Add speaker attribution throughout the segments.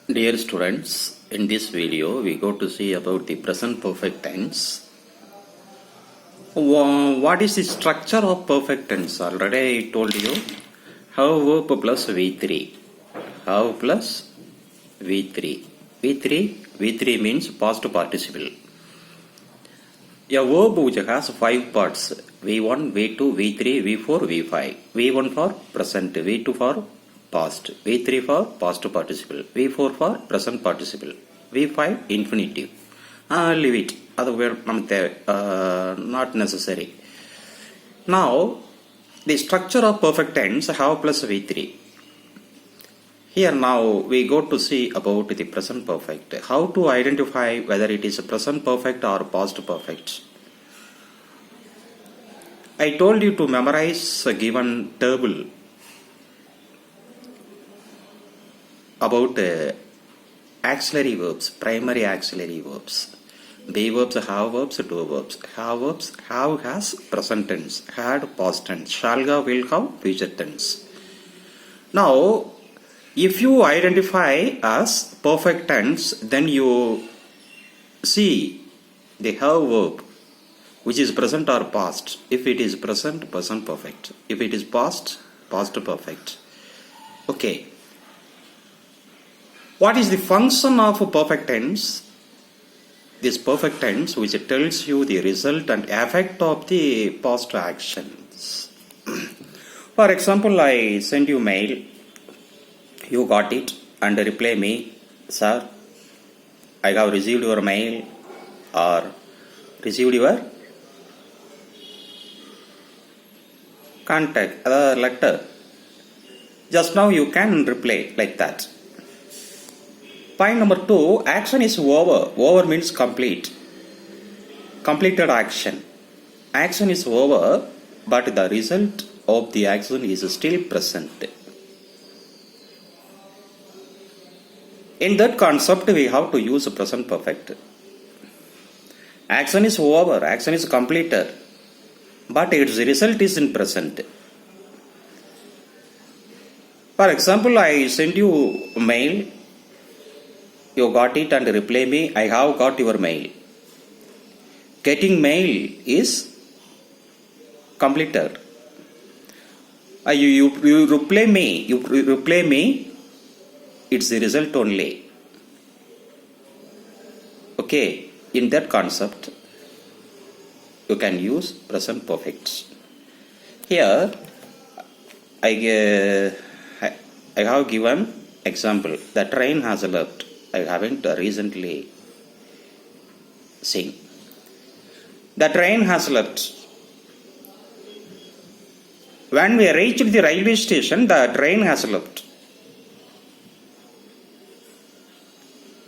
Speaker 1: Dear students, in this video we go to see about the present perfect tense. What is the structure of perfect tense? Already I told you. Have verb plus V3. Have plus V3. V3 means past participle. A verb which has 5 parts. V1, V2, V3, V4, V5. V1 for present, V2 for past, V3 for past participle, V4 for present participle, V5 infinitive. Leave it. Not necessary. Now, the structure of perfect tense have plus V3. Here now we go to see about the present perfect. How to identify whether it is present perfect or past perfect. I told you to memorize a given table about auxiliary verbs, primary auxiliary verbs. Be verbs, have verbs, do verbs. Have verbs, have has present tense, had past tense, shall have, will have future tense. Now, if you identify as perfect tense, then you see the have verb, which is present or past. If it is present, present perfect. If it is past, past perfect. Okay. What is the function of a perfect tense? This perfect tense which tells you the result and effect of the past actions. For example, I send you mail, you got it and reply me, sir, I have received your mail or received your contact, letter. Just now you can reply like that. Point number 2, action is over. Over means complete. Completed action. Action is over, but the result of the action is still present. In that concept, we have to use present perfect. Action is over, action is completed, but its result is in present. For example, I send you a mail, you got it and reply me, I have got your mail. Getting mail is completed. You reply me, it's the result only. Okay, in that concept, you can use present perfect. Here, I have given example. The train has left. I haven't recently seen. The train has left. When we reached the railway station, the train has left.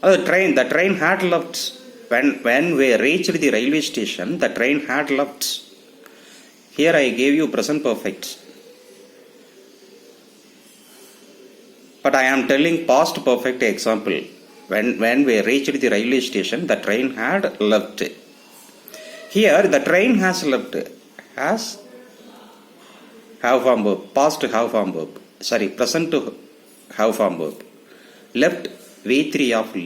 Speaker 1: The train had left. When we reached the railway station, the train had left. Here I gave you present perfect. But I am telling past perfect example. When we reached the railway station, the train had left. Here, the train has left. Has have form verb, past have form verb. Sorry, present have form verb. Left V3 of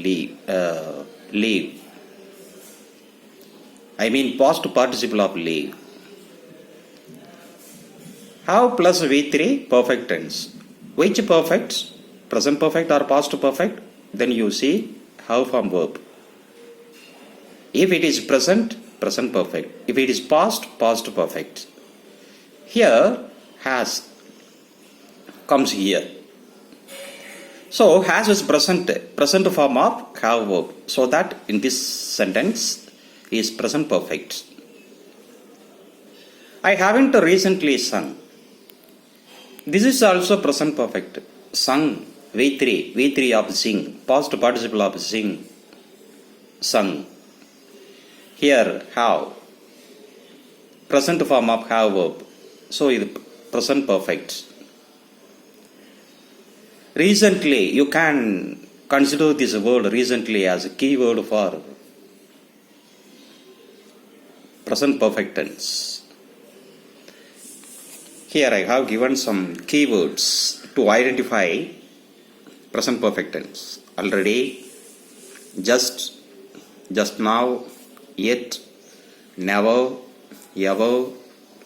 Speaker 1: leave. I mean past participle of leave. Have plus V3 perfect tense. Which perfect? Present perfect or past perfect? Then you see have form verb. If it is present, present perfect. If it is past, past perfect. Here, has comes here. So, has is present form of have verb. So that in this sentence is present perfect. I haven't recently sung. This is also present perfect. Sung. V3 of sing, past participle of sing, sung. Here, have, present form of have verb, so it is present perfect. Recently, you can consider this word recently as a key word for present perfect tense. Here I have given some keywords to identify present perfect tense. Already, just now, yet, never, ever,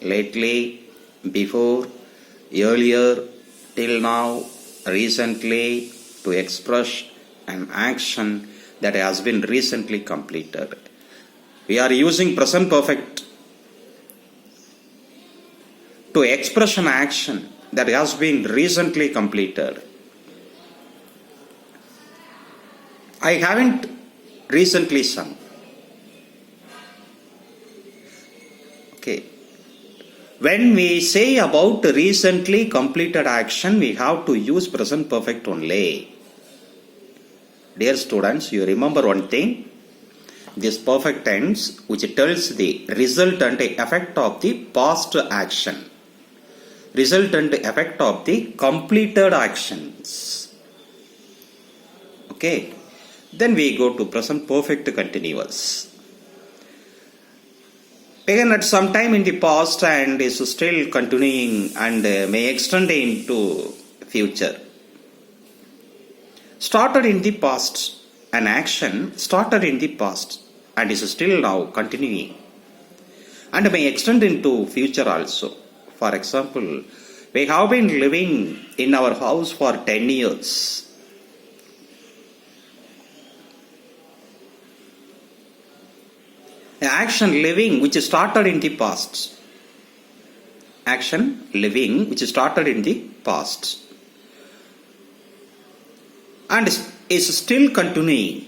Speaker 1: lately, before, earlier, till now, recently, to express an action that has been recently completed. We are using present perfect to express an action that has been recently completed. I haven't recently sung. Okay. When we say about recently completed action, we have to use present perfect only. Dear students, you remember one thing. This perfect tense which tells the resultant effect of the past action. Resultant effect of the completed actions. Okay. Then we go to present perfect continuous. Began at some time in the past and is still continuing and may extend into future. Started in the past. An action started in the past and is still now continuing and may extend into future also. For example, we have been living in our house for 10 years. Action living which started in the past. Action living which started in the past and is still continuing.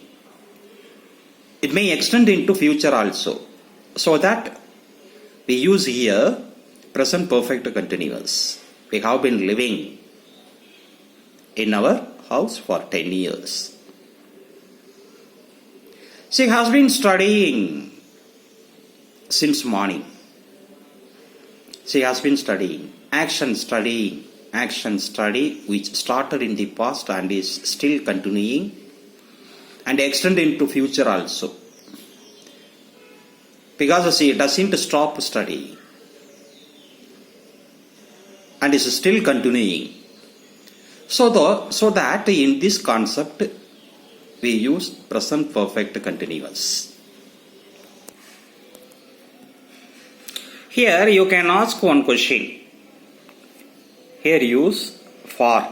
Speaker 1: It may extend into future also. So that we use here present perfect continuous. We have been living in our house for 10 years. She has been studying since morning. She has been studying. Action study which started in the past and is still continuing and extend into future also. Because she doesn't stop studying and is still continuing. So that in this concept we use present perfect continuous. Here you can ask one question. Here use for.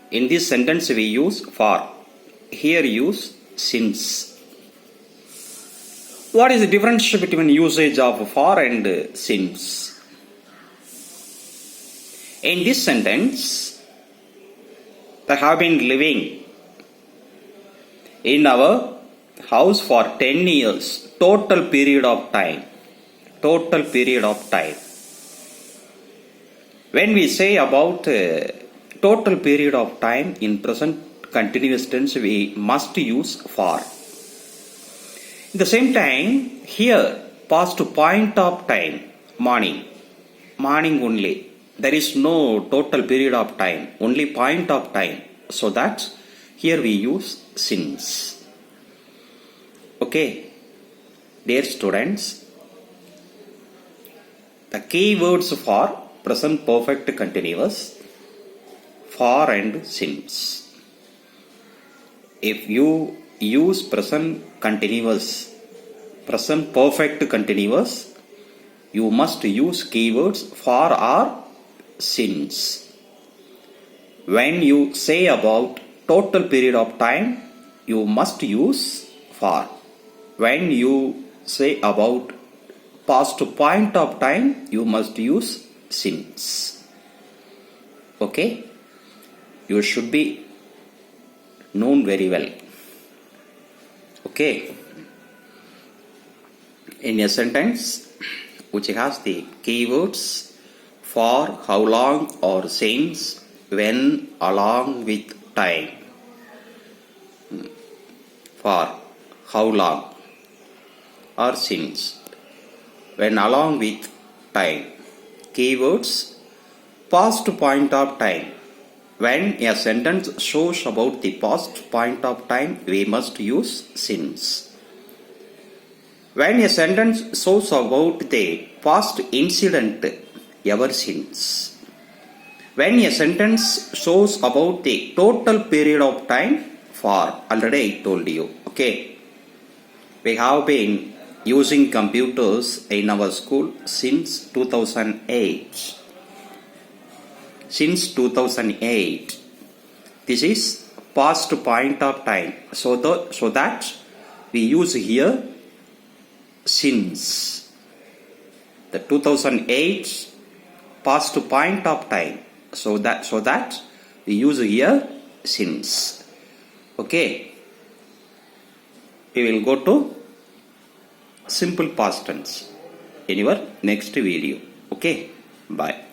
Speaker 1: In this sentence we use for. Here use since. What is the difference between usage of for and since? In this sentence, I have been living in our house for 10 years, total period of time. Total period of time. When we say about total period of time in present continuous tense, we must use for. At the same time, here past point of time, morning only. There is no total period of time, only point of time. So that here we use since. Okay, dear students, the key words for present perfect continuous, for and since. If you use present perfect continuous, you must use keywords for or since. When you say about total period of time, you must use for. When you say about past point of time, you must use since. Okay? You should be known very well. Okay? In a sentence which has the keywords for, how long, or since, when, along with, time. For, how long, or since, when, along with, time. Keywords, past point of time. When a sentence shows about the past point of time, we must use since. When a sentence shows about the past incident, ever since. When a sentence shows about the total period of time for, already I told you, okay. We have been using computers in our school since 2008. Since 2008. This is past point of time. So that we use here since. The 2008 past point of time. So that we use here since. Okay. We will go to simple past tense in your next video. Okay. Bye.